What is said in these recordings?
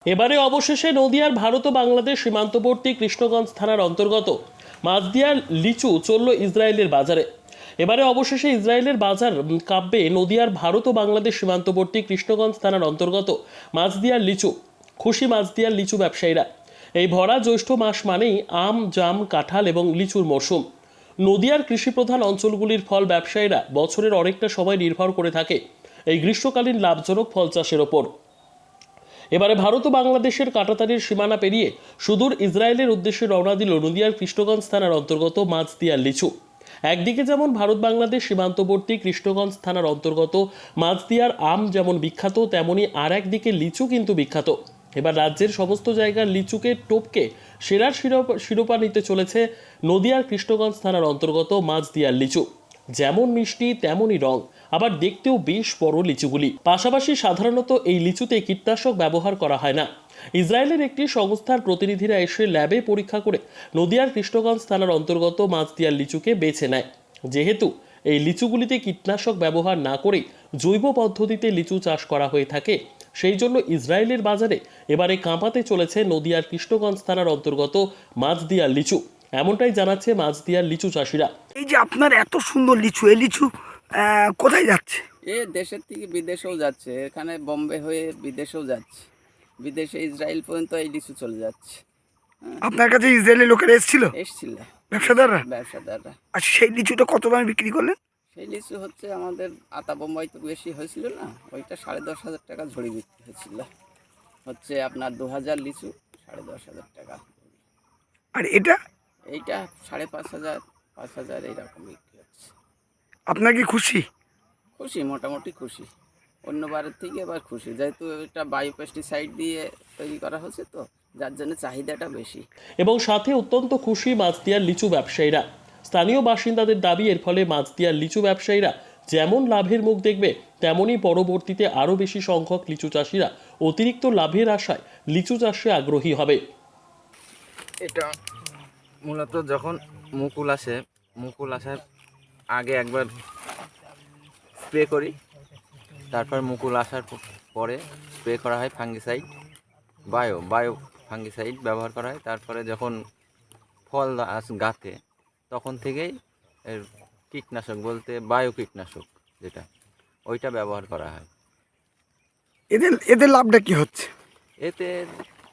এবারে অবশেষে নদিয়ার ভারত ও বাংলাদেশ সীমান্তবর্তী কৃষ্ণগঞ্জ থানার অন্তর্গত মাছদিয়ার লিচু চলল ইসরায়েলের বাজারে। এবারে অবশেষে ইসরায়েলের বাজার কাঁপবে নদিয়ার ভারত ও বাংলাদেশ সীমান্তবর্তী কৃষ্ণগঞ্জ থানার অন্তর্গত মাছদিয়ার লিচু। খুশি মাছদিয়ার লিচু ব্যবসায়ীরা। এই ভরা জ্যৈষ্ঠ মাস মানেই আম, জাম, কাঁঠাল এবং লিচুর মরশুম। নদিয়ার কৃষিপ্রধান অঞ্চলগুলির ফল ব্যবসায়ীরা বছরের অনেকটা সময় নির্ভর করে থাকে এই গ্রীষ্মকালীন লাভজনক ফল চাষের ওপর। এবারে ভারত ও বাংলাদেশের কাঁটাতারের সীমানা পেরিয়ে সুদূর ইসরায়েলের উদ্দেশ্যে রওনা দিল নদিয়ার কৃষ্ণগঞ্জ থানার অন্তর্গত মাছদিয়ার লিচু। একদিকে যেমন ভারত বাংলাদেশ সীমান্তবর্তী কৃষ্ণগঞ্জ থানার অন্তর্গত মাছদিয়ার আম যেমন বিখ্যাত, তেমনি আর একদিকে লিচু কিন্তু বিখ্যাত। এবার রাজ্যের সমস্ত জায়গার লিচুকে টপকে সেরার শিরোপা নিতে চলেছে নদিয়ার কৃষ্ণগঞ্জ থানার অন্তর্গত মাছদিয়ার লিচু। যেমন মিষ্টি তেমনই রং, আবার দেখতেও বেশ বড় লিচুগুলি। পাশাপাশি সাধারণত এই লিচুতে কীটনাশক ব্যবহার করা হয় না। ইসরায়েলের একটি সংস্থার প্রতিনিধিরা এসে ল্যাবে পরীক্ষা করে নদিয়ার কৃষ্ণগঞ্জ থানার অন্তর্গত মাছদিয়ার লিচুকে বেছে নেয়। যেহেতু এই লিচুগুলিতে কীটনাশক ব্যবহার না করে জৈব পদ্ধতিতে লিচু চাষ করা হয়ে থাকে, সেই জন্য ইসরায়েলের বাজারে এবারে কাঁপাতে চলেছে নদিয়ার কৃষ্ণগঞ্জ থানার অন্তর্গত মাছদিয়ার লিচু। এমনটাই জানাচ্ছে মাছদিয়ার লিচু চাষিরা। এই যে আপনার এত সুন্দর লিচু, এই লিচু কোথায় যাচ্ছে? এ দেশের থেকে বিদেশেও যাচ্ছে, এখানে বম্বে হয়ে বিদেশেও যাচ্ছে, বিদেশে ইসরায়েল পর্যন্ত এই লিচু চলে যাচ্ছে। আপনার কাছে ইসরায়েলের লোকেরা এসেছিল, এসছিল ব্যবসাদাররা? ব্যবসাদাররা। আর সেই লিচুটা কত দামে বিক্রি করলেন? সেই লিচু হচ্ছে আমাদের আতা বোম্বাই তো বেশি হয়েছিল না, ওইটা 10,500 টাকা ঝুড়ি বিক্রি হয়েছিল। হচ্ছে আপনার 2000 লিচু 10,500 টাকা। আর এটা এইটা 5,500 5,000 এইরকম বিক্রি হচ্ছে। আপনার কি খুশি? খুশি, মোটামুটি খুশি। অন্যবারের থেকে এবার খুশি, যেহেতু এটা বায়ো পেস্টিসাইড দিয়ে তৈরি করা হচ্ছে, তো যার জন্য চাহিদাটা বেশি। এবং সাথে অত্যন্ত খুশি মাছদিয়ার লিচু ব্যবসায়ীরা। স্থানীয় বাসিন্দাদের দাবি, এর ফলে মাছদিয়ার লিচু ব্যবসায়ীরা যেমন লাভের মুখ দেখবে, তেমনই পরবর্তীতে আরও বেশি সংখ্যক লিচু চাষিরা অতিরিক্ত লাভের আশায় লিচু চাষে আগ্রহী হবে। এটা মূলত যখন মুকুল আসার আগে একবার স্প্রে করি, তারপর মুকুল আসার পরে স্প্রে করা হয় ফাঙ্গিসাইড, বায়ো ফাঙ্গিসাইড ব্যবহার করা হয়। তারপরে যখন ফল গাছে, তখন থেকেই এর কীটনাশক বলতে বায়ো কীটনাশক যেটা, ওইটা ব্যবহার করা হয়। এদের লাভটা কি হচ্ছে? এতে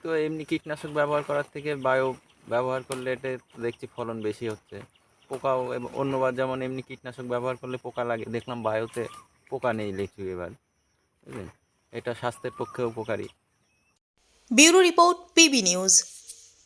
তো এমনি কীটনাশক ব্যবহার করার থেকে বায়ো ব্যবহার করলে এতে দেখছি ফলন বেশি হচ্ছে। পোকাও অন্যবার যেমন এমনি কীটনাশক ব্যবহার করলে পোকা লাগে, দেখলাম বায়োতে পোকা নেই লিচু এবার, বুঝলেন। এটা স্বাস্থ্যের পক্ষে উপকারী। Bureau report, PB news.